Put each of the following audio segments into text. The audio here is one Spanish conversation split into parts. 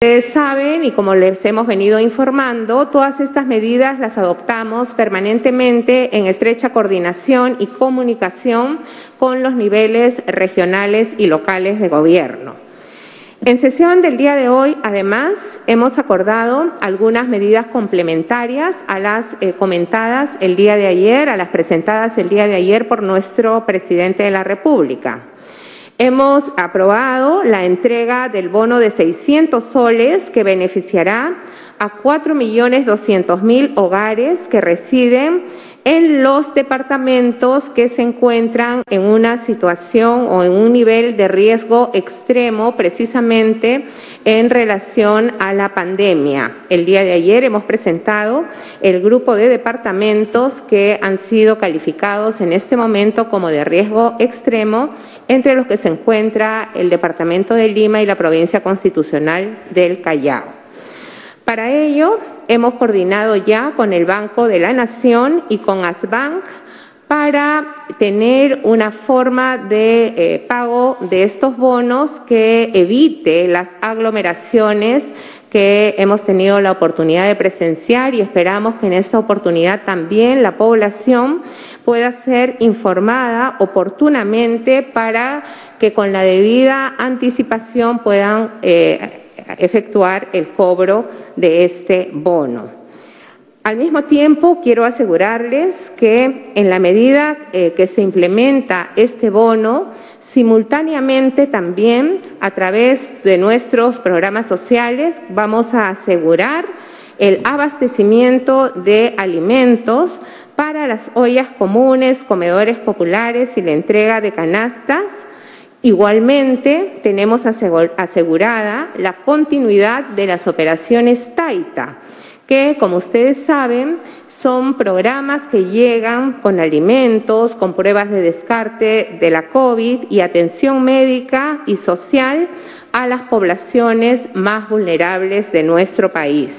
Ustedes saben, y como les hemos venido informando, todas estas medidas las adoptamos permanentemente en estrecha coordinación y comunicación con los niveles regionales y locales de gobierno. En sesión del día de hoy, además, hemos acordado algunas medidas complementarias a las comentadas el día de ayer, a las presentadas el día de ayer por nuestro presidente de la República. Hemos aprobado la entrega del bono de 600 soles que beneficiará a 4.200.000 hogares que residen en los departamentos que se encuentran en una situación o en un nivel de riesgo extremo, precisamente en relación a la pandemia. El día de ayer hemos presentado el grupo de departamentos que han sido calificados en este momento como de riesgo extremo, entre los que se encuentra el departamento de Lima y la provincia constitucional del Callao. Para ello, hemos coordinado ya con el Banco de la Nación y con Asbank para tener una forma de pago de estos bonos que evite las aglomeraciones que hemos tenido la oportunidad de presenciar, y esperamos que en esta oportunidad también la población pueda ser informada oportunamente para que con la debida anticipación puedan efectuar el cobro de este bono. Al mismo tiempo, quiero asegurarles que en la medida que se implementa este bono, simultáneamente también a través de nuestros programas sociales vamos a asegurar el abastecimiento de alimentos para las ollas comunes, comedores populares y la entrega de canastas. Igualmente, tenemos asegurada la continuidad de las operaciones Taita, que, como ustedes saben, son programas que llegan con alimentos, con pruebas de descarte de la COVID y atención médica y social a las poblaciones más vulnerables de nuestro país.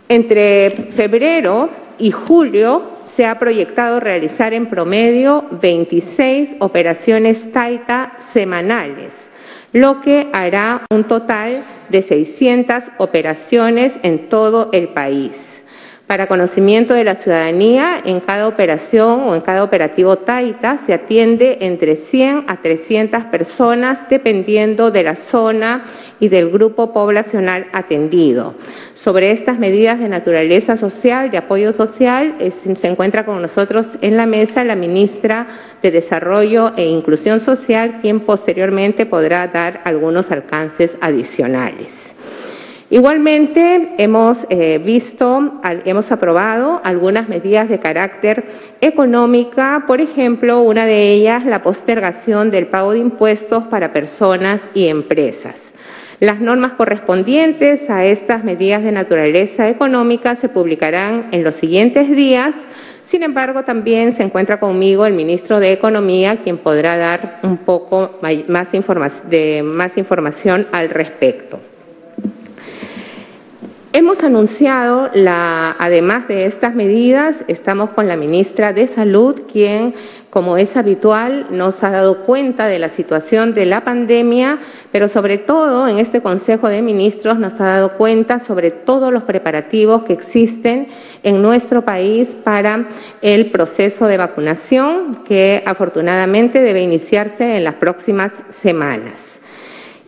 Entre febrero y julio se ha proyectado realizar en promedio 26 operaciones Taita semanales, lo que hará un total de 600 operaciones en todo el país. Para conocimiento de la ciudadanía, en cada operación o en cada operativo Taita se atiende entre 100 a 300 personas dependiendo de la zona y del grupo poblacional atendido. Sobre estas medidas de naturaleza social, de apoyo social, se encuentra con nosotros en la mesa la ministra de Desarrollo e Inclusión Social, quien posteriormente podrá dar algunos alcances adicionales. Igualmente, hemos aprobado algunas medidas de carácter económica, por ejemplo, una de ellas la postergación del pago de impuestos para personas y empresas. Las normas correspondientes a estas medidas de naturaleza económica se publicarán en los siguientes días. Sin embargo, también se encuentra conmigo el ministro de Economía, quien podrá dar un poco más información al respecto. Hemos anunciado, además de estas medidas, estamos con la ministra de Salud, quien, como es habitual, nos ha dado cuenta de la situación de la pandemia, pero sobre todo en este Consejo de Ministros nos ha dado cuenta sobre todos los preparativos que existen en nuestro país para el proceso de vacunación, que afortunadamente debe iniciarse en las próximas semanas.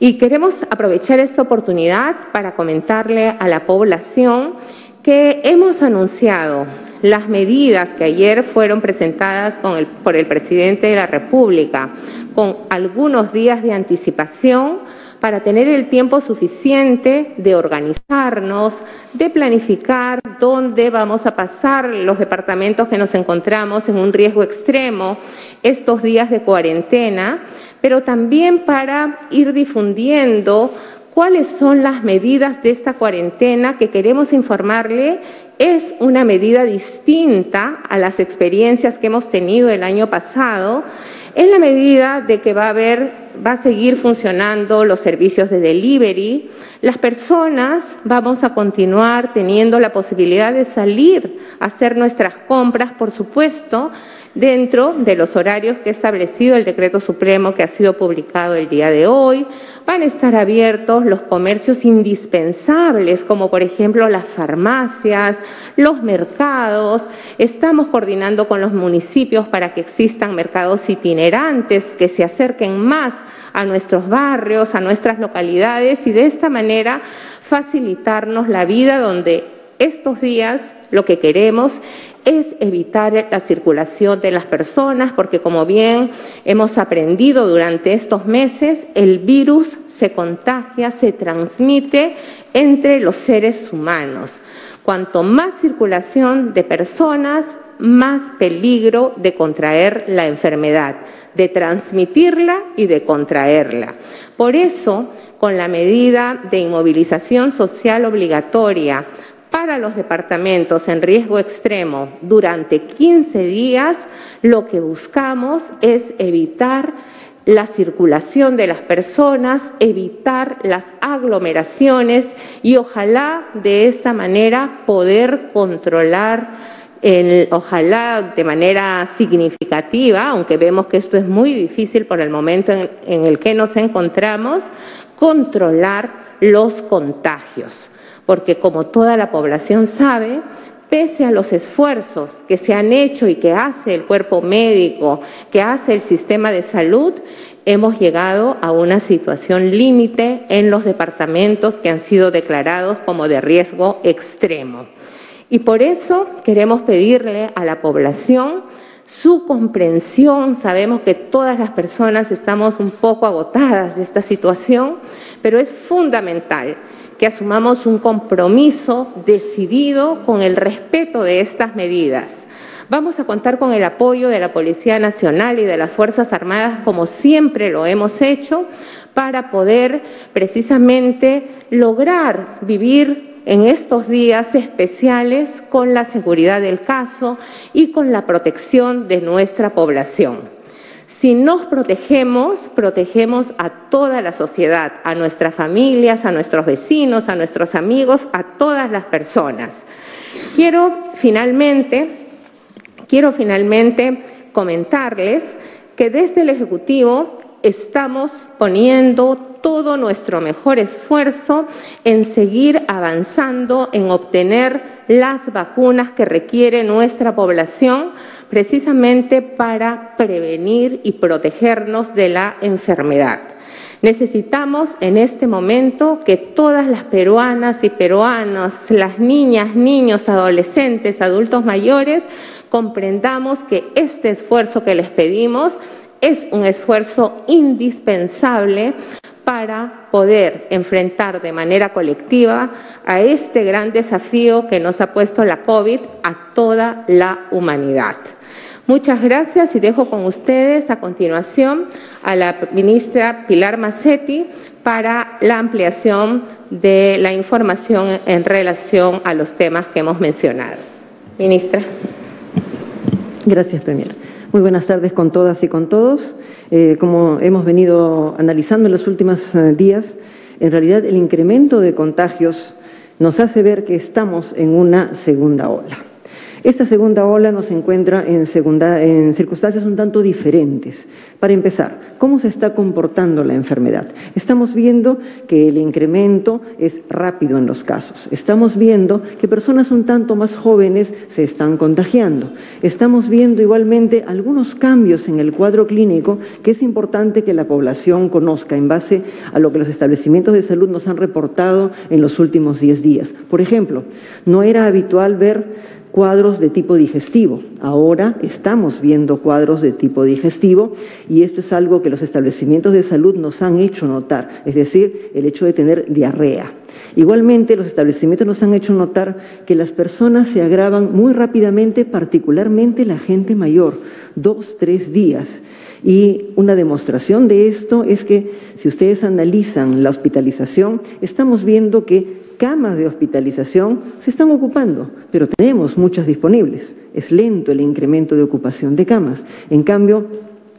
Y queremos aprovechar esta oportunidad para comentarle a la población que hemos anunciado las medidas que ayer fueron presentadas por el presidente de la República con algunos días de anticipación para tener el tiempo suficiente de organizarnos, de planificar dónde vamos a pasar los departamentos que nos encontramos en un riesgo extremo estos días de cuarentena, pero también para ir difundiendo cuáles son las medidas de esta cuarentena que queremos informarle. Es una medida distinta a las experiencias que hemos tenido el año pasado, en la medida de que va a seguir funcionando los servicios de delivery. Las personas vamos a continuar teniendo la posibilidad de salir a hacer nuestras compras, por supuesto, dentro de los horarios que ha establecido el Decreto Supremo que ha sido publicado el día de hoy. Van a estar abiertos los comercios indispensables, como por ejemplo las farmacias, los mercados. Estamos coordinando con los municipios para que existan mercados itinerantes que se acerquen más a nuestros barrios, a nuestras localidades y de esta manera facilitarnos la vida, donde estos días lo que queremos es evitar la circulación de las personas, porque como bien hemos aprendido durante estos meses, el virus se contagia, se transmite entre los seres humanos. Cuanto más circulación de personas, más peligro de contraer la enfermedad, de transmitirla y de contraerla. Por eso, con la medida de inmovilización social obligatoria para los departamentos en riesgo extremo durante 15 días, lo que buscamos es evitar la circulación de las personas, evitar las aglomeraciones y ojalá de esta manera poder controlar, ojalá de manera significativa, aunque vemos que esto es muy difícil por el momento en el que nos encontramos, controlar los contagios. Porque como toda la población sabe, pese a los esfuerzos que se han hecho y que hace el cuerpo médico, que hace el sistema de salud, hemos llegado a una situación límite en los departamentos que han sido declarados como de riesgo extremo. Y por eso queremos pedirle a la población su comprensión. Sabemos que todas las personas estamos un poco agotadas de esta situación, pero es fundamental que asumamos un compromiso decidido con el respeto de estas medidas. Vamos a contar con el apoyo de la Policía Nacional y de las Fuerzas Armadas, como siempre lo hemos hecho, para poder precisamente lograr vivir en estos días especiales con la seguridad del caso y con la protección de nuestra población. Si nos protegemos, protegemos a toda la sociedad, a nuestras familias, a nuestros vecinos, a nuestros amigos, a todas las personas. Quiero finalmente comentarles que desde el Ejecutivo estamos poniendo todo nuestro mejor esfuerzo en seguir avanzando, en obtener las vacunas que requiere nuestra población, precisamente para prevenir y protegernos de la enfermedad. Necesitamos en este momento que todas las peruanas y peruanos, las niñas, niños, adolescentes, adultos mayores, comprendamos que este esfuerzo que les pedimos es un esfuerzo indispensable para poder enfrentar de manera colectiva a este gran desafío que nos ha puesto la COVID a toda la humanidad. Muchas gracias y dejo con ustedes a continuación a la ministra Pilar Mazzetti para la ampliación de la información en relación a los temas que hemos mencionado. Ministra. Gracias, Premier. Muy buenas tardes con todas y con todos. Como hemos venido analizando en los últimos días, en realidad el incremento de contagios nos hace ver que estamos en una segunda ola. Esta segunda ola nos encuentra en circunstancias un tanto diferentes. Para empezar, ¿cómo se está comportando la enfermedad? Estamos viendo que el incremento es rápido en los casos. Estamos viendo que personas un tanto más jóvenes se están contagiando. Estamos viendo igualmente algunos cambios en el cuadro clínico que es importante que la población conozca en base a lo que los establecimientos de salud nos han reportado en los últimos 10 días. Por ejemplo, no era habitual ver cuadros de tipo digestivo. Ahora estamos viendo cuadros de tipo digestivo y esto es algo que los establecimientos de salud nos han hecho notar, es decir, el hecho de tener diarrea. Igualmente, los establecimientos nos han hecho notar que las personas se agravan muy rápidamente, particularmente la gente mayor, 2, 3 días. Y una demostración de esto es que si ustedes analizan la hospitalización, estamos viendo que camas de hospitalización se están ocupando, pero tenemos muchas disponibles. Es lento el incremento de ocupación de camas. En cambio,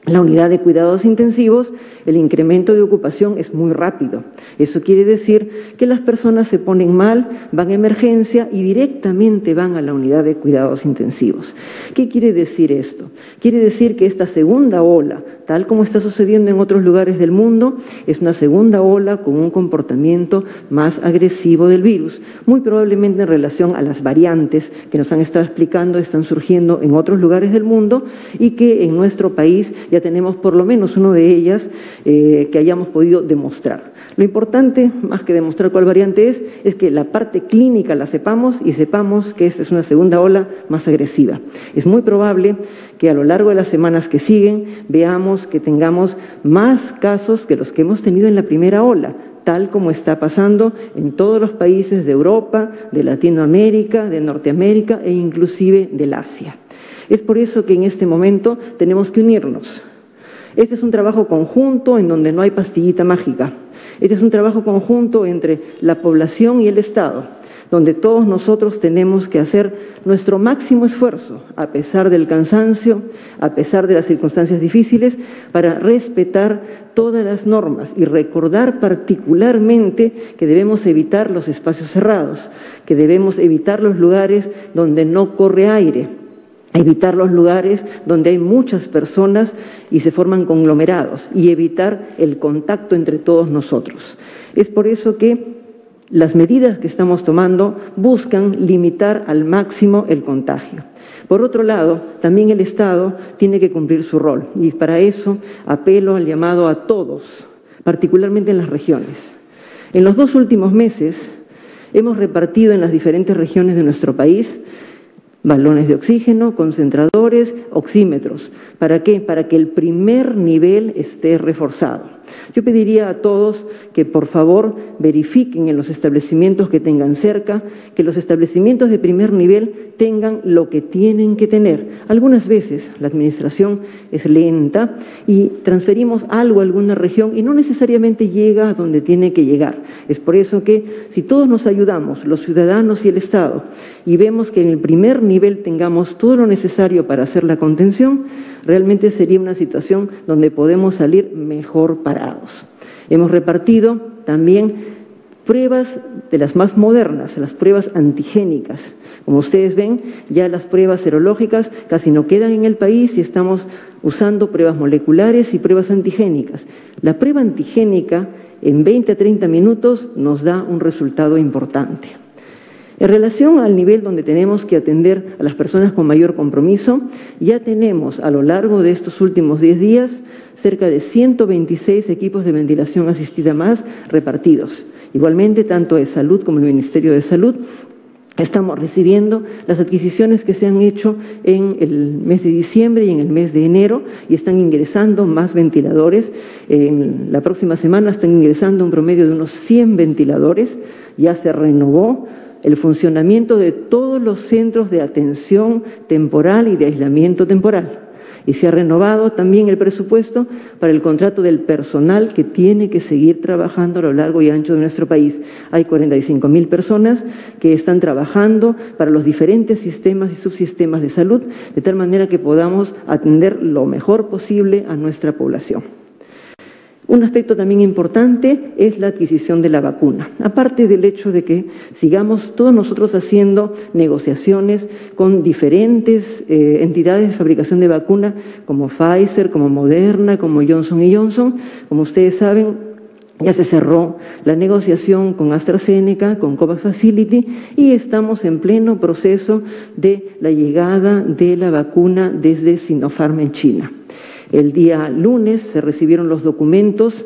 la unidad de cuidados intensivos, el incremento de ocupación es muy rápido. Eso quiere decir que las personas se ponen mal, van a emergencia y directamente van a la unidad de cuidados intensivos. ¿Qué quiere decir esto? Quiere decir que esta segunda ola, tal como está sucediendo en otros lugares del mundo, es una segunda ola con un comportamiento más agresivo del virus, muy probablemente en relación a las variantes que nos han estado explicando, están surgiendo en otros lugares del mundo y que en nuestro país ya tenemos por lo menos una de ellas que hayamos podido demostrar. Lo importante, más que demostrar cuál variante es que la parte clínica la sepamos y sepamos que esta es una segunda ola más agresiva. Es muy probable que a lo largo de las semanas que siguen veamos que tengamos más casos que los que hemos tenido en la primera ola, tal como está pasando en todos los países de Europa, de Latinoamérica, de Norteamérica e inclusive del Asia. Es por eso que en este momento tenemos que unirnos. Este es un trabajo conjunto en donde no hay pastillita mágica. Este es un trabajo conjunto entre la población y el Estado, donde todos nosotros tenemos que hacer nuestro máximo esfuerzo, a pesar del cansancio, a pesar de las circunstancias difíciles, para respetar todas las normas y recordar particularmente que debemos evitar los espacios cerrados, que debemos evitar los lugares donde no corre aire, evitar los lugares donde hay muchas personas y se forman conglomerados y evitar el contacto entre todos nosotros. Es por eso que las medidas que estamos tomando buscan limitar al máximo el contagio. Por otro lado, también el Estado tiene que cumplir su rol y para eso apelo al llamado a todos, particularmente en las regiones. En los 2 últimos meses hemos repartido en las diferentes regiones de nuestro país balones de oxígeno, concentradores, oxímetros. ¿Para qué? Para que el primer nivel esté reforzado. Yo pediría a todos que por favor verifiquen en los establecimientos que tengan cerca, que los establecimientos de primer nivel tengan lo que tienen que tener. Algunas veces la administración es lenta y transferimos algo a alguna región y no necesariamente llega a donde tiene que llegar. Es por eso que si todos nos ayudamos, los ciudadanos y el Estado, y vemos que en el primer nivel tengamos todo lo necesario para hacer la contención, realmente sería una situación donde podemos salir mejor parados. Hemos repartido también pruebas de las más modernas, las pruebas antigénicas. Como ustedes ven, ya las pruebas serológicas casi no quedan en el país y estamos usando pruebas moleculares y pruebas antigénicas. La prueba antigénica en 20 a 30 minutos nos da un resultado importante. En relación al nivel donde tenemos que atender a las personas con mayor compromiso, ya tenemos a lo largo de estos últimos 10 días cerca de 126 equipos de ventilación asistida más repartidos. Igualmente, tanto de Salud como el Ministerio de Salud estamos recibiendo las adquisiciones que se han hecho en el mes de diciembre y en el mes de enero y están ingresando más ventiladores. En la próxima semana están ingresando un promedio de unos 100 ventiladores. Ya se renovó el funcionamiento de todos los centros de atención temporal y de aislamiento temporal. Y se ha renovado también el presupuesto para el contrato del personal que tiene que seguir trabajando a lo largo y ancho de nuestro país. Hay 45.000 personas que están trabajando para los diferentes sistemas y subsistemas de salud, de tal manera que podamos atender lo mejor posible a nuestra población. Un aspecto también importante es la adquisición de la vacuna. Aparte del hecho de que sigamos todos nosotros haciendo negociaciones con diferentes entidades de fabricación de vacuna, como Pfizer, como Moderna, como Johnson & Johnson, como ustedes saben, ya se cerró la negociación con AstraZeneca, con COVAX Facility y estamos en pleno proceso de la llegada de la vacuna desde Sinopharm en China. El día lunes se recibieron los documentos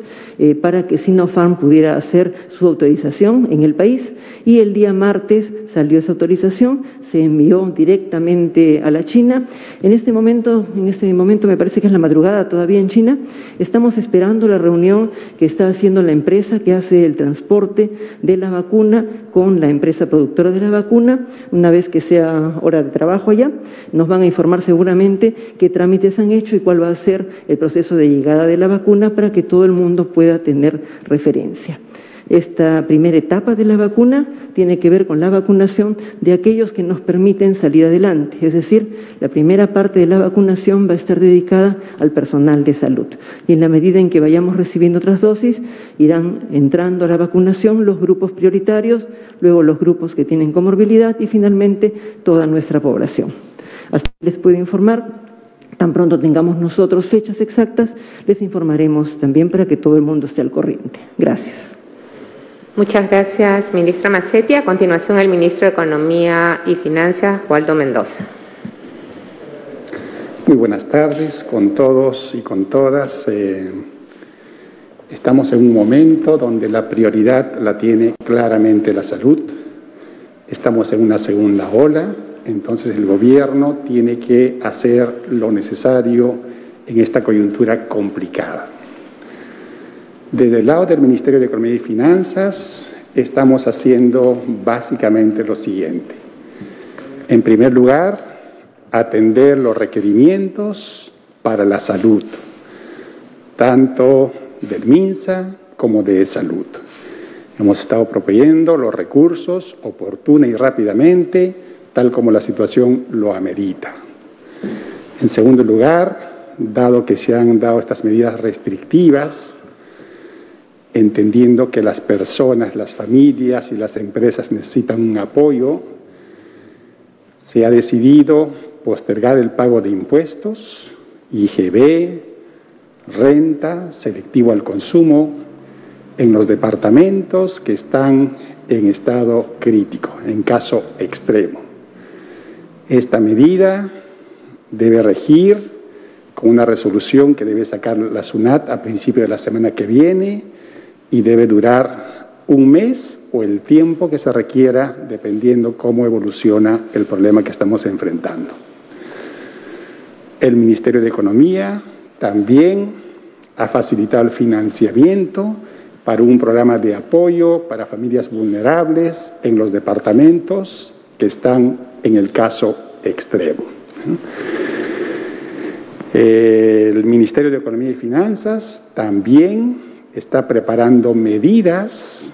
para que Sinopharm pudiera hacer su autorización en el país y el día martes salió esa autorización, se envió directamente a la China. En este momento me parece que es la madrugada todavía en China, estamos esperando la reunión que está haciendo la empresa que hace el transporte de la vacuna con la empresa productora de la vacuna. Una vez que sea hora de trabajo allá, nos van a informar seguramente qué trámites han hecho y cuál va a ser el proceso de llegada de la vacuna para que todo el mundo pueda tener referencia. Esta primera etapa de la vacuna tiene que ver con la vacunación de aquellos que nos permiten salir adelante, es decir, la primera parte de la vacunación va a estar dedicada al personal de salud. Y en la medida en que vayamos recibiendo otras dosis, irán entrando a la vacunación los grupos prioritarios, luego los grupos que tienen comorbilidad y finalmente toda nuestra población. Así les puedo informar. Tan pronto tengamos nosotros fechas exactas, les informaremos también para que todo el mundo esté al corriente. Gracias. Muchas gracias, ministra Mazzetti. A continuación, el ministro de Economía y Finanzas, Waldo Mendoza. Muy buenas tardes con todos y con todas. Estamos en un momento donde la prioridad la tiene claramente la salud. Estamos en una segunda ola. Entonces el gobierno tiene que hacer lo necesario en esta coyuntura complicada. Desde el lado del Ministerio de Economía y Finanzas estamos haciendo básicamente lo siguiente. En primer lugar, atender los requerimientos para la salud, tanto del MINSA como de salud. Hemos estado proveyendo los recursos oportuna y rápidamente, tal como la situación lo amerita. En segundo lugar, dado que se han dado estas medidas restrictivas, entendiendo que las personas, las familias y las empresas necesitan un apoyo, se ha decidido postergar el pago de impuestos, IGB, renta, selectivo al consumo, en los departamentos que están en estado crítico, en caso extremo. Esta medida debe regir con una resolución que debe sacar la SUNAT a principio de la semana que viene y debe durar un mes o el tiempo que se requiera dependiendo cómo evoluciona el problema que estamos enfrentando. El Ministerio de Economía también ha facilitado el financiamiento para un programa de apoyo para familias vulnerables en los departamentos que están en el caso extremo. El Ministerio de Economía y Finanzas también está preparando medidas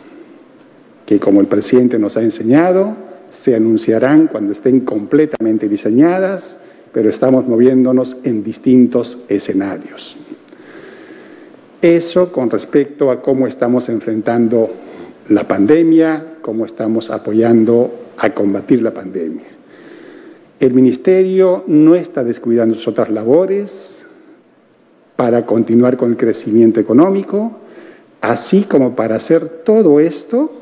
que, como el presidente nos ha enseñado, se anunciarán cuando estén completamente diseñadas, pero estamos moviéndonos en distintos escenarios. Eso con respecto a cómo estamos enfrentando la pandemia, cómo estamos apoyando a combatir la pandemia. El Ministerio no está descuidando sus otras labores para continuar con el crecimiento económico, así como para hacer todo esto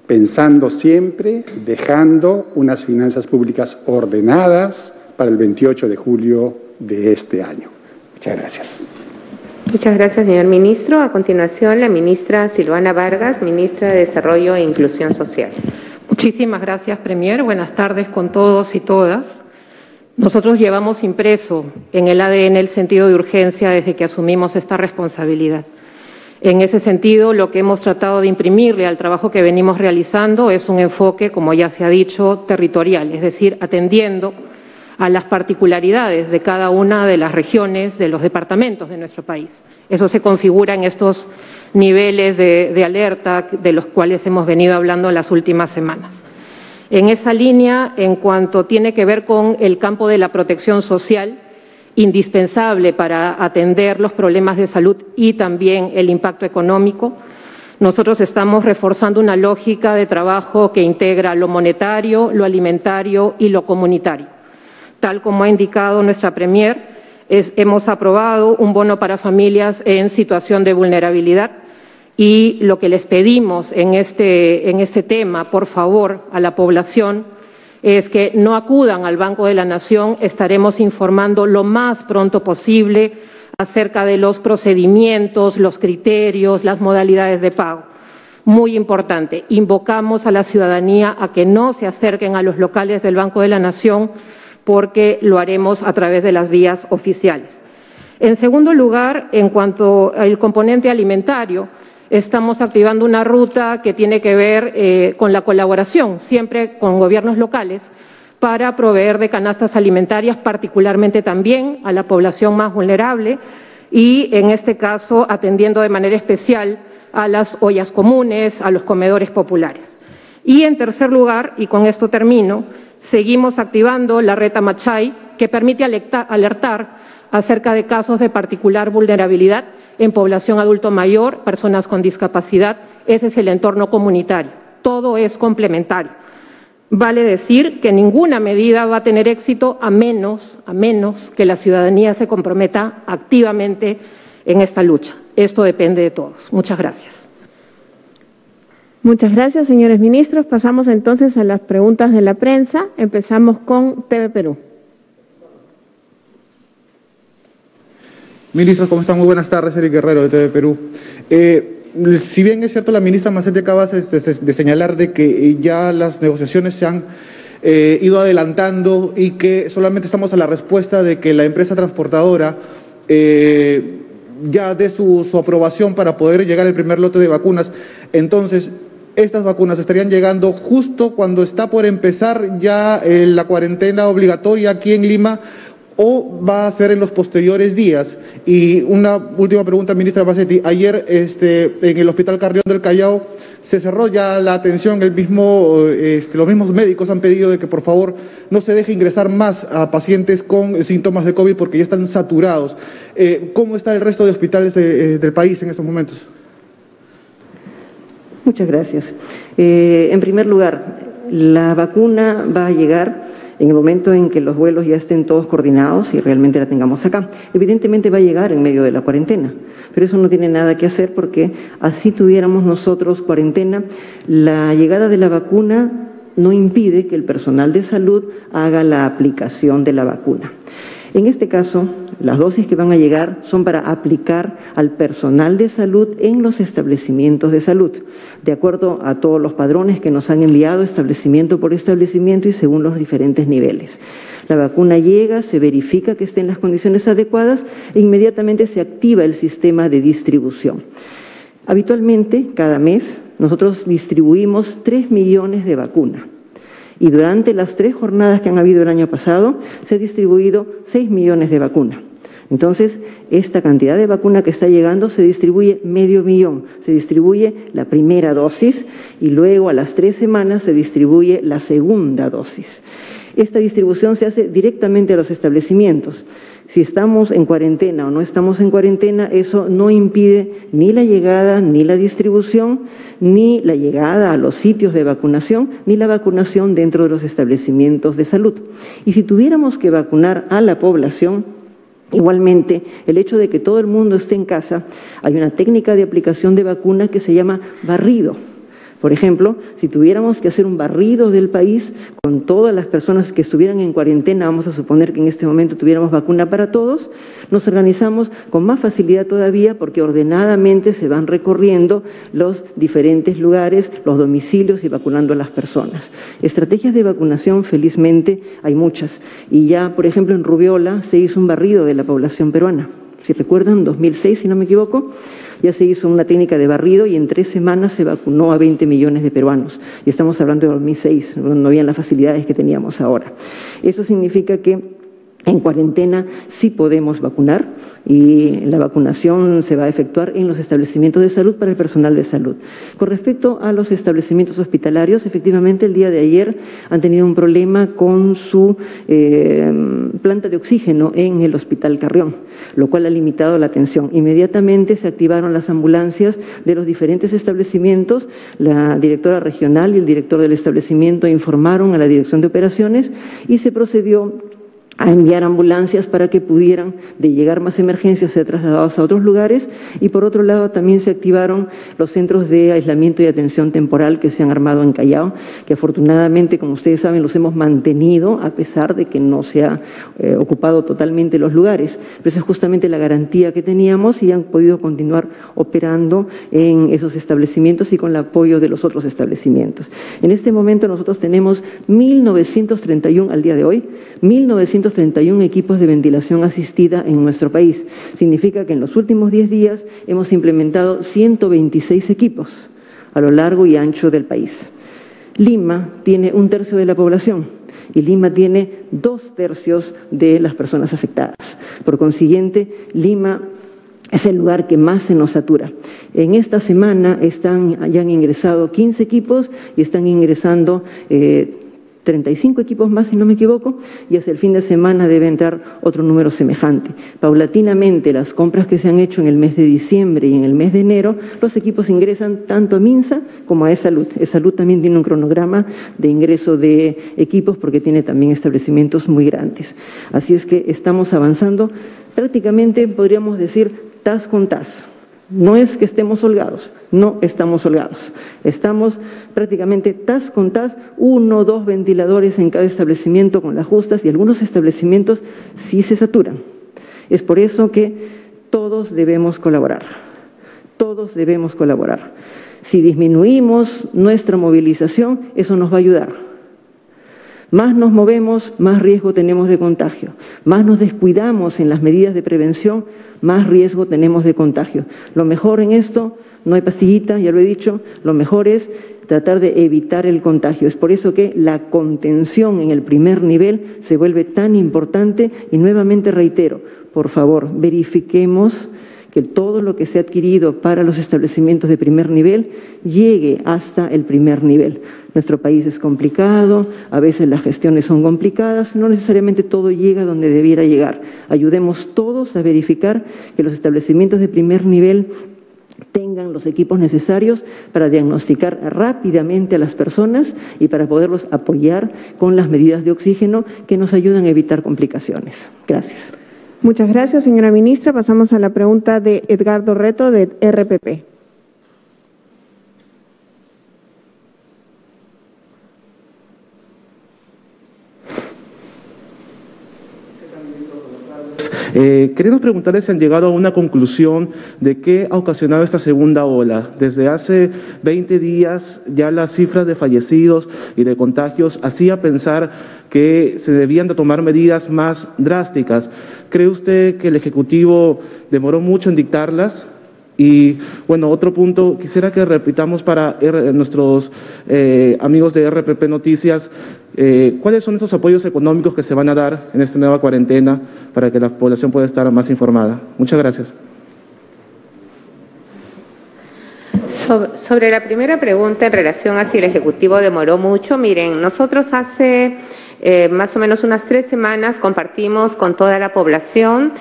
pensando siempre, dejando unas finanzas públicas ordenadas para el 28 de julio de este año. Muchas gracias. Muchas gracias, señor ministro. A continuación, la ministra Silvana Vargas, ministra de Desarrollo e Inclusión Social. Muchísimas gracias, Premier. Buenas tardes con todos y todas. Nosotros llevamos impreso en el ADN el sentido de urgencia desde que asumimos esta responsabilidad. En ese sentido, lo que hemos tratado de imprimirle al trabajo que venimos realizando es un enfoque, como ya se ha dicho, territorial, es decir, atendiendo a las particularidades de cada una de las regiones, de los departamentos de nuestro país. Eso se configura en estos niveles de alerta de los cuales hemos venido hablando en las últimas semanas. En esa línea, en cuanto tiene que ver con el campo de la protección social, indispensable para atender los problemas de salud y también el impacto económico, nosotros estamos reforzando una lógica de trabajo que integra lo monetario, lo alimentario y lo comunitario. Tal como ha indicado nuestra Premier, hemos aprobado un bono para familias en situación de vulnerabilidad y lo que les pedimos en este tema, por favor, a la población, es que no acudan al Banco de la Nación. Estaremos informando lo más pronto posible acerca de los procedimientos, los criterios, las modalidades de pago. Muy importante, invocamos a la ciudadanía a que no se acerquen a los locales del Banco de la Nación porque lo haremos a través de las vías oficiales. En segundo lugar, en cuanto al componente alimentario, estamos activando una ruta que tiene que ver con la colaboración, siempre con gobiernos locales, para proveer de canastas alimentarias, particularmente también a la población más vulnerable y, en este caso, atendiendo de manera especial a las ollas comunes, a los comedores populares. Y en tercer lugar, y con esto termino, seguimos activando la red Amachay, que permite alertar acerca de casos de particular vulnerabilidad en población adulto mayor, personas con discapacidad. Ese es el entorno comunitario. Todo es complementario. Vale decir que ninguna medida va a tener éxito a menos que la ciudadanía se comprometa activamente en esta lucha. Esto depende de todos. Muchas gracias. Muchas gracias, señores ministros. Pasamos entonces a las preguntas de la prensa. Empezamos con TV Perú. Ministros, ¿cómo están? Muy buenas tardes, Eric Guerrero de TV Perú. Si bien es cierto, la ministra Mazzetti acaba de señalar de que ya las negociaciones se han ido adelantando y que solamente estamos a la respuesta de que la empresa transportadora ya dé su aprobación para poder llegar al primer lote de vacunas. Entonces, estas vacunas estarían llegando justo cuando está por empezar ya la cuarentena obligatoria aquí en Lima, ¿o va a ser en los posteriores días? Y una última pregunta, ministra Mazzetti. Ayer en el Hospital Carrión del Callao se cerró ya la atención. Los mismos médicos han pedido de que por favor no se deje ingresar más a pacientes con síntomas de COVID porque ya están saturados. ¿Cómo está el resto de hospitales del país en estos momentos? Muchas gracias. En primer lugar, la vacuna va a llegar en el momento en que los vuelos ya estén todos coordinados y realmente la tengamos acá. Evidentemente va a llegar en medio de la cuarentena, pero eso no tiene nada que hacer porque así tuviéramos nosotros cuarentena, la llegada de la vacuna no impide que el personal de salud haga la aplicación de la vacuna. En este caso, las dosis que van a llegar son para aplicar al personal de salud en los establecimientos de salud, de acuerdo a todos los padrones que nos han enviado establecimiento por establecimiento y según los diferentes niveles. La vacuna llega, se verifica que esté en las condiciones adecuadas e inmediatamente se activa el sistema de distribución. Habitualmente, cada mes, nosotros distribuimos 3 millones de vacunas. Y durante las 3 jornadas que han habido el año pasado, se ha distribuido 6 millones de vacunas. Entonces, esta cantidad de vacuna que está llegando se distribuye 500.000. Se distribuye la primera dosis y luego a las 3 semanas se distribuye la segunda dosis. Esta distribución se hace directamente a los establecimientos. Si estamos en cuarentena o no estamos en cuarentena, eso no impide ni la llegada, ni la distribución, ni la llegada a los sitios de vacunación, ni la vacunación dentro de los establecimientos de salud. Y si tuviéramos que vacunar a la población, igualmente, el hecho de que todo el mundo esté en casa, hay una técnica de aplicación de vacuna que se llama barrido. Por ejemplo, si tuviéramos que hacer un barrido del país con todas las personas que estuvieran en cuarentena, vamos a suponer que en este momento tuviéramos vacuna para todos, nos organizamos con más facilidad todavía porque ordenadamente se van recorriendo los diferentes lugares, los domicilios y vacunando a las personas. Estrategias de vacunación, felizmente, hay muchas. Y ya, por ejemplo, en Rubiola se hizo un barrido de la población peruana. Si recuerdan, 2006, si no me equivoco, ya se hizo una técnica de barrido y en 3 semanas se vacunó a 20 millones de peruanos. Y estamos hablando de 2006, no habían las facilidades que teníamos ahora. Eso significa que en cuarentena sí podemos vacunar y la vacunación se va a efectuar en los establecimientos de salud para el personal de salud. Con respecto a los establecimientos hospitalarios, efectivamente el día de ayer han tenido un problema con su planta de oxígeno en el Hospital Carrión, lo cual ha limitado la atención. Inmediatamente se activaron las ambulancias de los diferentes establecimientos, la directora regional y el director del establecimiento informaron a la dirección de operaciones y se procedió a enviar ambulancias para que pudieran, de llegar más emergencias, ser trasladados a otros lugares y por otro lado también se activaron los centros de aislamiento y atención temporal que se han armado en Callao, que afortunadamente, como ustedes saben, los hemos mantenido a pesar de que no se ha ocupado totalmente los lugares. Pero esa es justamente la garantía que teníamos y han podido continuar operando en esos establecimientos y con el apoyo de los otros establecimientos. En este momento nosotros tenemos 1.931 al día de hoy, 1.931 equipos de ventilación asistida en nuestro país. Significa que en los últimos 10 días hemos implementado 126 equipos a lo largo y ancho del país. Lima tiene 1/3 de la población y Lima tiene 2/3 de las personas afectadas. Por consiguiente, Lima es el lugar que más se nos satura. En esta semana ya han ingresado 15 equipos y están ingresando 35 equipos más, si no me equivoco, y hacia el fin de semana debe entrar otro número semejante. Paulatinamente, las compras que se han hecho en el mes de diciembre y en el mes de enero, los equipos ingresan tanto a MINSA como a E-Salud. E-Salud también tiene un cronograma de ingreso de equipos porque tiene también establecimientos muy grandes. Así es que estamos avanzando prácticamente, podríamos decir, tas con tas. No es que estemos holgados, no estamos holgados. Estamos prácticamente tas con tas, 1 o 2 ventiladores en cada establecimiento con las justas y algunos establecimientos sí se saturan. Es por eso que todos debemos colaborar, todos debemos colaborar. Si disminuimos nuestra movilización, eso nos va a ayudar. Más nos movemos, más riesgo tenemos de contagio. Más nos descuidamos en las medidas de prevención, más riesgo tenemos de contagio. Lo mejor en esto, no hay pastillita, ya lo he dicho, lo mejor es tratar de evitar el contagio. Es por eso que la contención en el primer nivel se vuelve tan importante y nuevamente reitero, por favor, verifiquemos que todo lo que se ha adquirido para los establecimientos de primer nivel llegue hasta el primer nivel. Nuestro país es complicado, a veces las gestiones son complicadas, no necesariamente todo llega donde debiera llegar. Ayudemos todos a verificar que los establecimientos de primer nivel tengan los equipos necesarios para diagnosticar rápidamente a las personas y para poderlos apoyar con las medidas de oxígeno que nos ayudan a evitar complicaciones. Gracias. Muchas gracias, señora ministra. Pasamos a la pregunta de Edgardo Reto, de RPP. Queremos preguntarles si han llegado a una conclusión de qué ha ocasionado esta segunda ola. Desde hace 20 días ya las cifras de fallecidos y de contagios hacía pensar que se debían de tomar medidas más drásticas. ¿Cree usted que el Ejecutivo demoró mucho en dictarlas? Y, bueno, otro punto, quisiera que repitamos para nuestros amigos de RPP Noticias, ¿cuáles son estos apoyos económicos que se van a dar en esta nueva cuarentena para que la población pueda estar más informada? Muchas gracias. Sobre la primera pregunta en relación a si el Ejecutivo demoró mucho, miren, nosotros hace más o menos unas 3 semanas compartimos con toda la población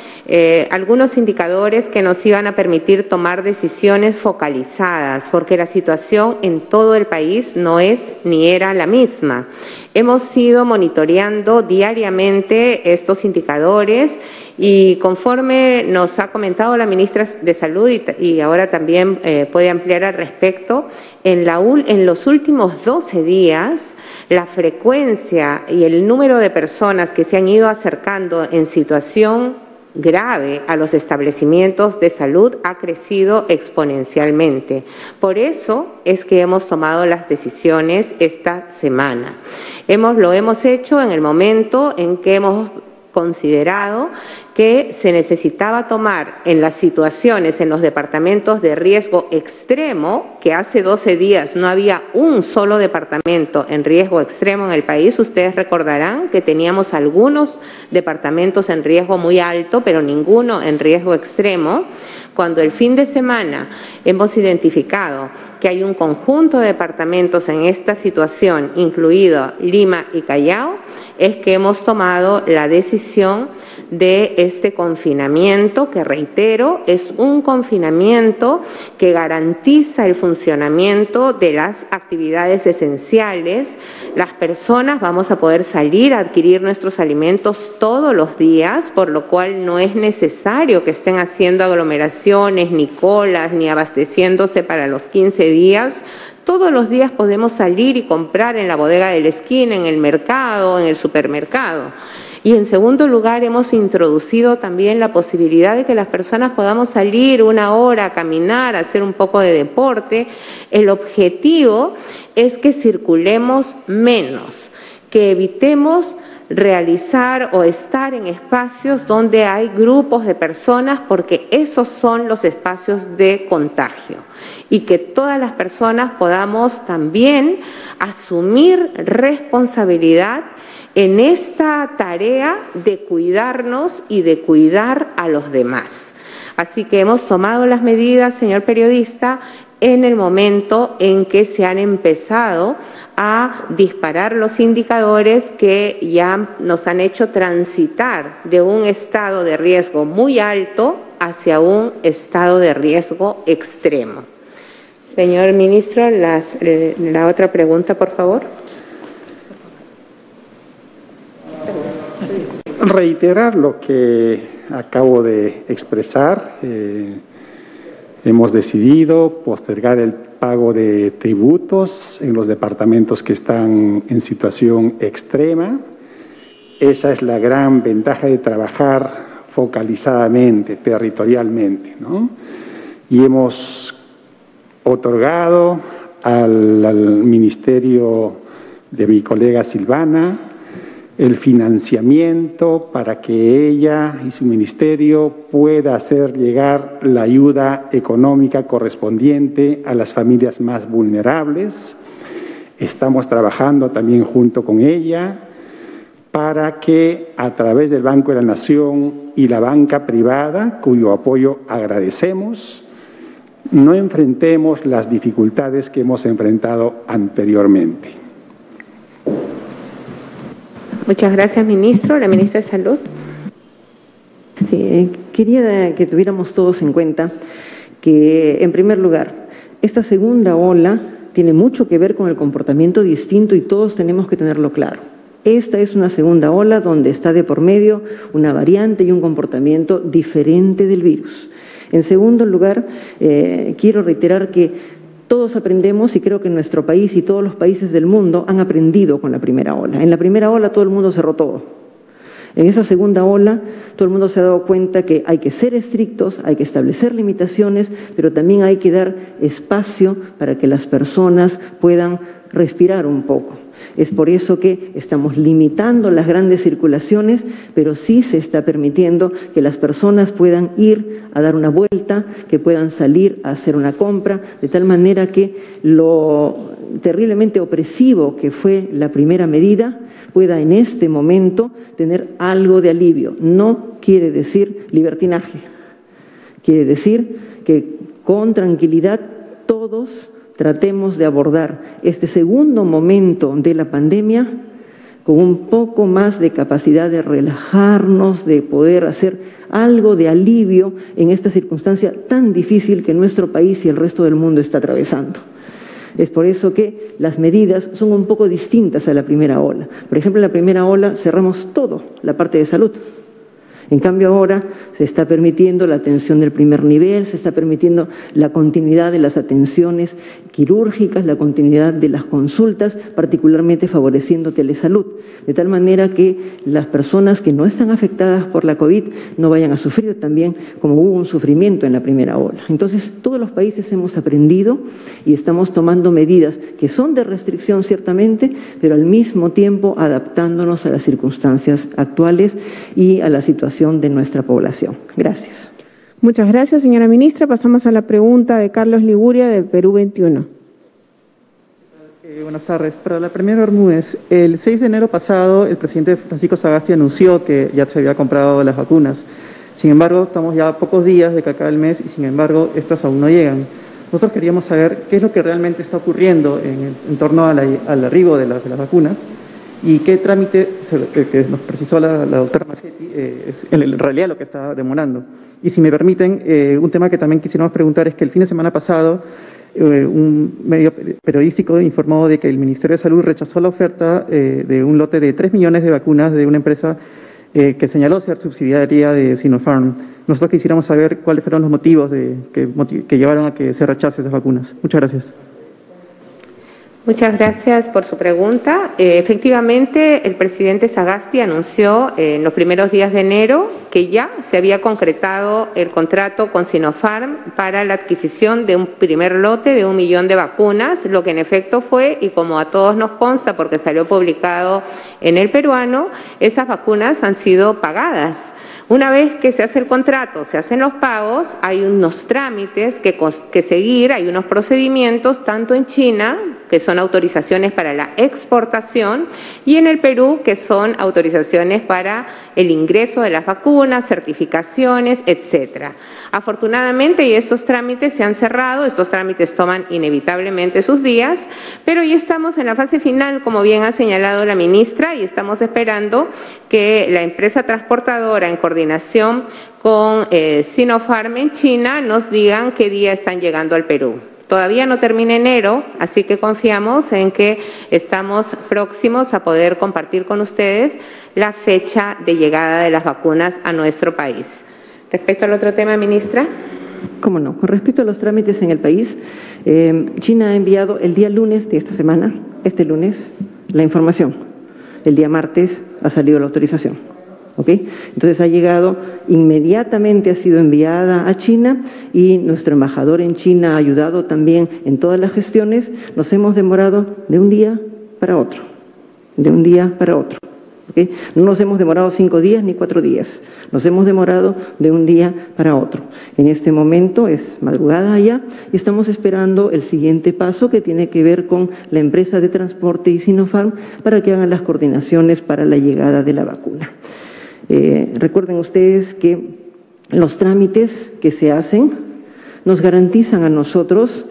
algunos indicadores que nos iban a permitir tomar decisiones focalizadas, porque la situación en todo el país no es ni era la misma. Hemos ido monitoreando diariamente estos indicadores y conforme nos ha comentado la ministra de Salud y ahora también puede ampliar al respecto, en los últimos 12 días la frecuencia y el número de personas que se han ido acercando en situación grave a los establecimientos de salud ha crecido exponencialmente. Por eso es que hemos tomado las decisiones esta semana. Lo hemos hecho en el momento en que hemos considerado que se necesitaba tomar en las situaciones, en los departamentos de riesgo extremo, que hace 12 días no había un solo departamento en riesgo extremo en el país. Ustedes recordarán que teníamos algunos departamentos en riesgo muy alto, pero ninguno en riesgo extremo. Cuando el fin de semana hemos identificado que hay un conjunto de departamentos en esta situación, incluido Lima y Callao, es que hemos tomado la decisión de este confinamiento, que reitero, es un confinamiento que garantiza el funcionamiento de las actividades esenciales. Las personas vamos a poder salir a adquirir nuestros alimentos todos los días, por lo cual no es necesario que estén haciendo aglomeraciones, ni colas, ni abasteciéndose para los 15 días. Todos los días podemos salir y comprar en la bodega de la esquina, en el mercado, en el supermercado. Y en segundo lugar, hemos introducido también la posibilidad de que las personas podamos salir 1 hora a caminar, a hacer un poco de deporte. El objetivo es que circulemos menos, que evitemos realizar o estar en espacios donde hay grupos de personas, porque esos son los espacios de contagio, y que todas las personas podamos también asumir responsabilidad en esta tarea de cuidarnos y de cuidar a los demás. Así que hemos tomado las medidas, señor periodista, en el momento en que se han empezado a disparar los indicadores que ya nos han hecho transitar de un estado de riesgo muy alto hacia un estado de riesgo extremo. Señor ministro, la otra pregunta, por favor. Reiterar lo que acabo de expresar. Hemos decidido postergar el pago de tributos en los departamentos que están en situación extrema. Esa es la gran ventaja de trabajar focalizadamente, territorialmente, ¿no? Y hemos otorgado al ministerio de mi colega Silvana el financiamiento para que ella y su ministerio pueda hacer llegar la ayuda económica correspondiente a las familias más vulnerables. Estamos trabajando también junto con ella para que a través del Banco de la Nación y la banca privada, cuyo apoyo agradecemos, no enfrentemos las dificultades que hemos enfrentado anteriormente. Muchas gracias, ministro. La ministra de Salud. Sí, quería que tuviéramos todos en cuenta que, en primer lugar, esta segunda ola tiene mucho que ver con el comportamiento distinto y todos tenemos que tenerlo claro. Esta es una segunda ola donde está de por medio una variante y un comportamiento diferente del virus. En segundo lugar, quiero reiterar que todos aprendemos, y creo que nuestro país y todos los países del mundo han aprendido con la primera ola. En la primera ola todo el mundo cerró todo. En esa segunda ola todo el mundo se ha dado cuenta que hay que ser estrictos, hay que establecer limitaciones, pero también hay que dar espacio para que las personas puedan respirar un poco. Es por eso que estamos limitando las grandes circulaciones, pero sí se está permitiendo que las personas puedan ir a dar una vuelta, que puedan salir a hacer una compra, de tal manera que lo terriblemente opresivo que fue la primera medida pueda en este momento tener algo de alivio. No quiere decir libertinaje, quiere decir que con tranquilidad todos tratemos de abordar este segundo momento de la pandemia con un poco más de capacidad de relajarnos, de poder hacer algo de alivio en esta circunstancia tan difícil que nuestro país y el resto del mundo está atravesando. Es por eso que las medidas son un poco distintas a la primera ola. Por ejemplo, en la primera ola cerramos todo, la parte de salud. En cambio ahora se está permitiendo la atención del primer nivel, se está permitiendo la continuidad de las atenciones quirúrgicas, la continuidad de las consultas, particularmente favoreciendo telesalud, de tal manera que las personas que no están afectadas por la COVID no vayan a sufrir también como hubo un sufrimiento en la primera ola. Entonces, todos los países hemos aprendido y estamos tomando medidas que son de restricción ciertamente, pero al mismo tiempo adaptándonos a las circunstancias actuales y a la situación de nuestra población. Gracias. Muchas gracias, señora ministra. Pasamos a la pregunta de Carlos Liguria, de Perú 21. Buenas tardes. Para la primera Bermúdez, el 6 de enero pasado, el presidente Francisco Sagasti anunció que ya se había comprado las vacunas. Sin embargo, estamos ya a pocos días de que acabe el mes y, sin embargo, estas aún no llegan. Nosotros queríamos saber qué es lo que realmente está ocurriendo en torno al arribo de las vacunas y qué trámite que nos precisó la doctora Macetti es en realidad lo que está demorando. Y si me permiten, un tema que también quisiéramos preguntar es que el fin de semana pasado un medio periodístico informó de que el Ministerio de Salud rechazó la oferta de un lote de 3 millones de vacunas de una empresa que señaló ser subsidiaria de Sinopharm. Nosotros quisiéramos saber cuáles fueron los motivos que llevaron a que se rechace esas vacunas. Muchas gracias. Muchas gracias por su pregunta. Efectivamente, el presidente Sagasti anunció en los primeros días de enero que ya se había concretado el contrato con Sinopharm para la adquisición de un primer lote de 1 millón de vacunas, lo que en efecto fue, y como a todos nos consta porque salió publicado en El Peruano, esas vacunas han sido pagadas. Una vez que se hace el contrato, se hacen los pagos, hay unos trámites que seguir, hay unos procedimientos tanto en China, que son autorizaciones para la exportación, y en el Perú, que son autorizaciones para el ingreso de las vacunas, certificaciones, etcétera. Afortunadamente, y estos trámites se han cerrado, estos trámites toman inevitablemente sus días, pero ya estamos en la fase final, como bien ha señalado la ministra, y estamos esperando que la empresa transportadora, en coordinación con Sinopharm en China, nos digan qué día están llegando al Perú. Todavía no termina enero, así que confiamos en que estamos próximos a poder compartir con ustedes la fecha de llegada de las vacunas a nuestro país. Respecto al otro tema, ministra. ¿Cómo no? Con respecto a los trámites en el país, China ha enviado el día lunes de esta semana, este lunes, la información. El día martes ha salido la autorización. ¿Ok? Entonces ha llegado, inmediatamente ha sido enviada a China y nuestro embajador en China ha ayudado también en todas las gestiones. Nos hemos demorado de un día para otro, de un día para otro. ¿Okay? No nos hemos demorado 5 días ni 4 días, nos hemos demorado de un día para otro. En este momento es madrugada ya y estamos esperando el siguiente paso, que tiene que ver con la empresa de transporte y Sinopharm para que hagan las coordinaciones para la llegada de la vacuna. Recuerden ustedes que los trámites que se hacen nos garantizan a nosotros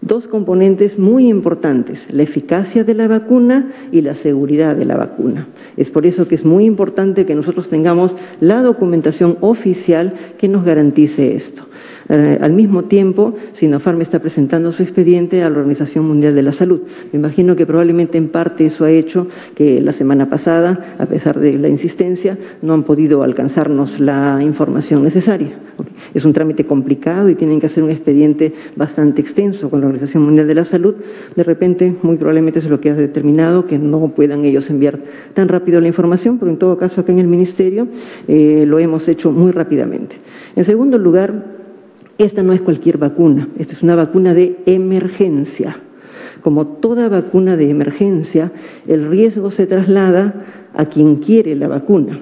dos componentes muy importantes: la eficacia de la vacuna y la seguridad de la vacuna. Es por eso que es muy importante que nosotros tengamos la documentación oficial que nos garantice esto. Al mismo tiempo, Sinopharm está presentando su expediente a la Organización Mundial de la Salud. Me imagino que probablemente en parte eso ha hecho que la semana pasada, a pesar de la insistencia, no han podido alcanzarnos la información necesaria. Es un trámite complicado y tienen que hacer un expediente bastante extenso con la Organización Mundial de la Salud. De repente, muy probablemente eso es lo que ha determinado que no puedan ellos enviar tan rápido la información, pero en todo caso acá en el Ministerio lo hemos hecho muy rápidamente. En segundo lugar, esta no es cualquier vacuna, esta es una vacuna de emergencia. Como toda vacuna de emergencia, el riesgo se traslada a quien quiere la vacuna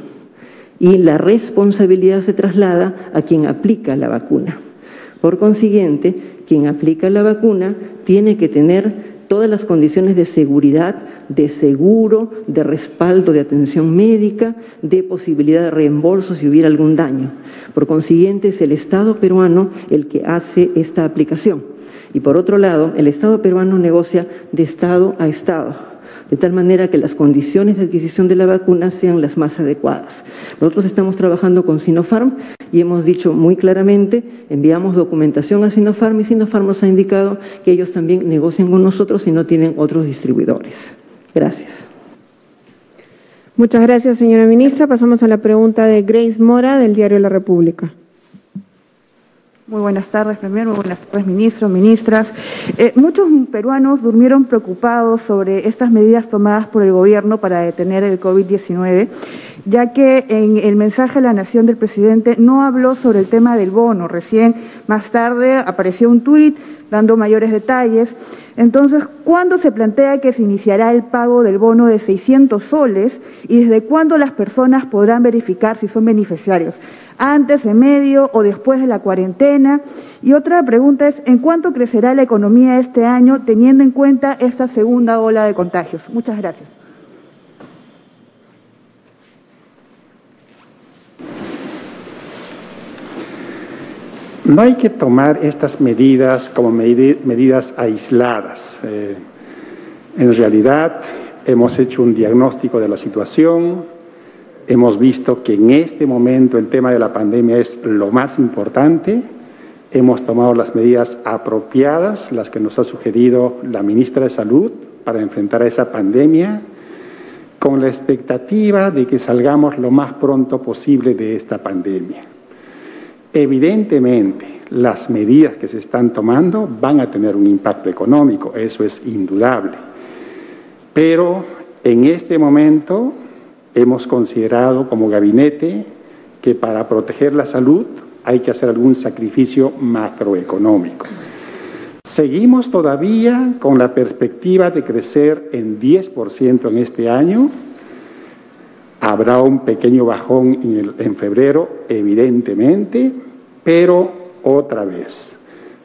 y la responsabilidad se traslada a quien aplica la vacuna. Por consiguiente, quien aplica la vacuna tiene que tener todas las condiciones de seguridad, de seguro, de respaldo, de atención médica, de posibilidad de reembolso si hubiera algún daño. Por consiguiente, es el Estado peruano el que hace esta aplicación. Y por otro lado, el Estado peruano negocia de Estado a Estado, de tal manera que las condiciones de adquisición de la vacuna sean las más adecuadas. Nosotros estamos trabajando con Sinopharm y hemos dicho muy claramente, enviamos documentación a Sinopharm y Sinopharm nos ha indicado que ellos también negocian con nosotros si no tienen otros distribuidores. Gracias. Muchas gracias, señora ministra. Pasamos a la pregunta de Grace Mora, del diario La República. Muy buenas tardes, Premier, muy buenas tardes, ministros, ministras. Muchos peruanos durmieron preocupados sobre estas medidas tomadas por el gobierno para detener el COVID-19, ya que en el mensaje a la Nación del presidente no habló sobre el tema del bono. Recién, más tarde, apareció un tuit dando mayores detalles. Entonces, ¿cuándo se plantea que se iniciará el pago del bono de 600 soles y desde cuándo las personas podrán verificar si son beneficiarios? ¿Antes, en medio o después de la cuarentena? Y otra pregunta es, ¿en cuánto crecerá la economía este año teniendo en cuenta esta segunda ola de contagios? Muchas gracias. No hay que tomar estas medidas como medidas aisladas. En realidad, hemos hecho un diagnóstico de la situación. Hemos visto que en este momento el tema de la pandemia es lo más importante. Hemos tomado las medidas apropiadas, las que nos ha sugerido la ministra de Salud para enfrentar a esa pandemia, con la expectativa de que salgamos lo más pronto posible de esta pandemia. Evidentemente, las medidas que se están tomando van a tener un impacto económico, eso es indudable. Pero en este momento hemos considerado como gabinete que para proteger la salud hay que hacer algún sacrificio macroeconómico. Seguimos todavía con la perspectiva de crecer en 10% en este año. Habrá un pequeño bajón en febrero, evidentemente, pero otra vez,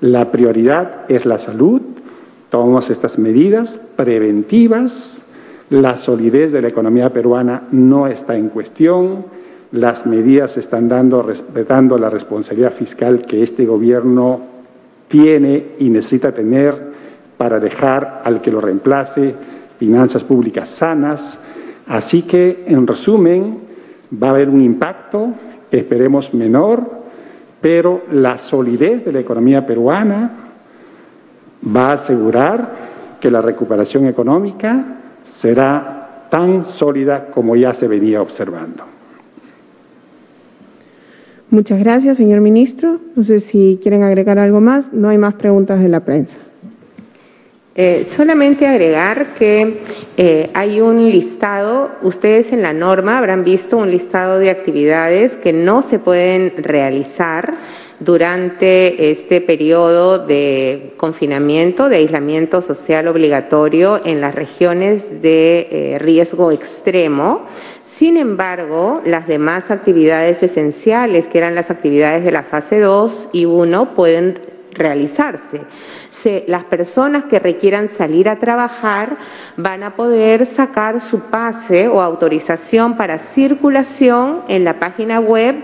la prioridad es la salud. tomamos estas medidas preventivas. La solidez de la economía peruana no está en cuestión. Las medidas se están dando respetando la responsabilidad fiscal que este gobierno tiene y necesita tener para dejar al que lo reemplace finanzas públicas sanas. Así que, en resumen, va a haber un impacto, esperemos menor, pero la solidez de la economía peruana va a asegurar que la recuperación económica será tan sólida como ya se venía observando. Muchas gracias, señor ministro. No sé si quieren agregar algo más. No hay más preguntas de la prensa. Solamente agregar que hay un listado, ustedes en la norma habrán visto un listado de actividades que no se pueden realizar durante este periodo de confinamiento, de aislamiento social obligatorio en las regiones de riesgo extremo. Sin embargo, las demás actividades esenciales, que eran las actividades de la fase 2 y 1, pueden realizarse. Las personas que requieran salir a trabajar van a poder sacar su pase o autorización para circulación en la página web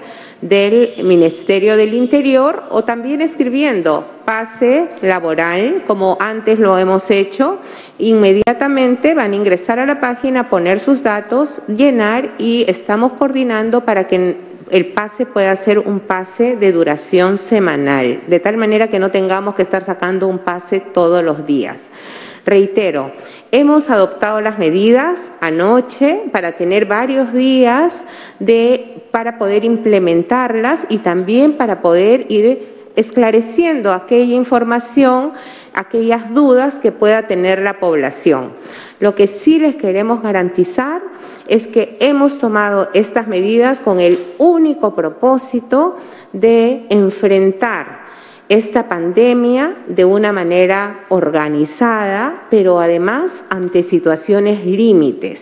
del Ministerio del Interior o también escribiendo pase laboral, como antes lo hemos hecho. Inmediatamente van a ingresar a la página, poner sus datos, llenar y estamos coordinando para que el pase pueda ser un pase de duración semanal, de tal manera que no tengamos que estar sacando un pase todos los días. Reitero, hemos adoptado las medidas anoche para tener varios días para poder implementarlas y también para poder ir esclareciendo aquella información, aquellas dudas que pueda tener la población. Lo que sí les queremos garantizar es que hemos tomado estas medidas con el único propósito de enfrentar esta pandemia de una manera organizada, pero además ante situaciones límites.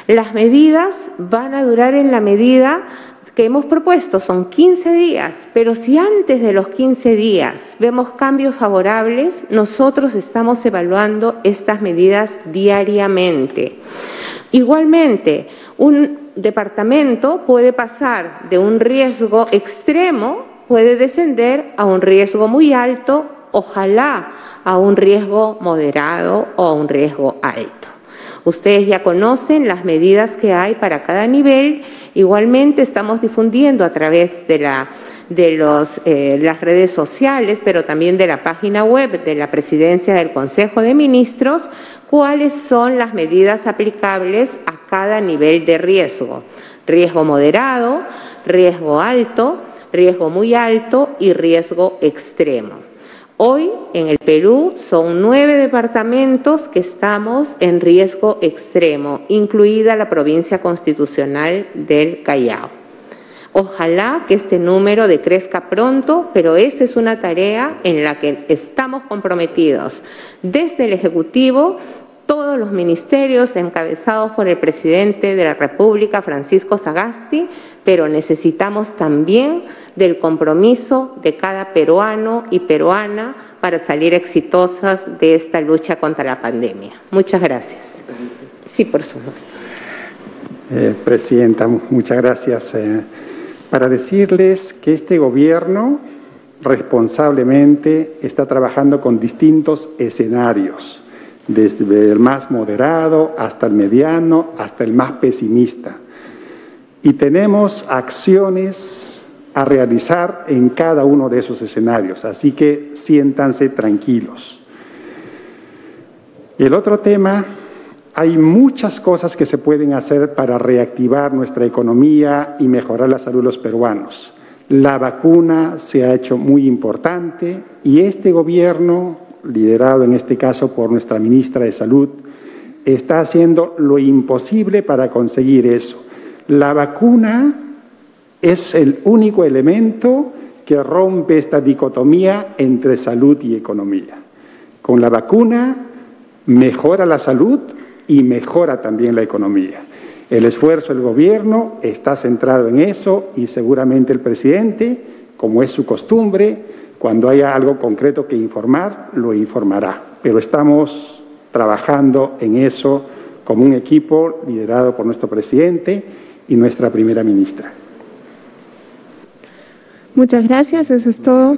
Las medidas van a durar en la medida que hemos propuesto, son 15 días, pero si antes de los 15 días vemos cambios favorables, nosotros estamos evaluando estas medidas diariamente. Igualmente, un departamento puede pasar de un riesgo extremo, puede descender a un riesgo muy alto, ojalá a un riesgo moderado o a un riesgo alto. Ustedes ya conocen las medidas que hay para cada nivel. Igualmente estamos difundiendo a través de las redes sociales, pero también de la página web de la Presidencia del Consejo de Ministros, cuáles son las medidas aplicables a cada nivel de riesgo. Riesgo moderado, riesgo alto, riesgo muy alto y riesgo extremo. Hoy en el Perú son 9 departamentos que estamos en riesgo extremo, incluida la provincia constitucional del Callao. Ojalá que este número decrezca pronto, pero esa es una tarea en la que estamos comprometidos desde el Ejecutivo, todos los ministerios encabezados por el presidente de la República, Francisco Sagasti, pero necesitamos también del compromiso de cada peruano y peruana para salir exitosas de esta lucha contra la pandemia. Muchas gracias. Sí, por supuesto. Presidenta, muchas gracias. Para decirles que este gobierno responsablemente está trabajando con distintos escenarios, desde el más moderado hasta el mediano, hasta el más pesimista. Y tenemos acciones a realizar en cada uno de esos escenarios, así que siéntanse tranquilos. Y el otro tema, hay muchas cosas que se pueden hacer para reactivar nuestra economía y mejorar la salud de los peruanos. La vacuna se ha hecho muy importante y este gobierno, liderado en este caso por nuestra ministra de Salud, está haciendo lo imposible para conseguir eso. La vacuna es el único elemento que rompe esta dicotomía entre salud y economía. Con la vacuna mejora la salud y mejora también la economía. El esfuerzo del gobierno está centrado en eso y seguramente el presidente, como es su costumbre, Cuando haya algo concreto que informar, lo informará. Pero estamos trabajando en eso como un equipo liderado por nuestro presidente y nuestra primera ministra. Muchas gracias, eso es todo.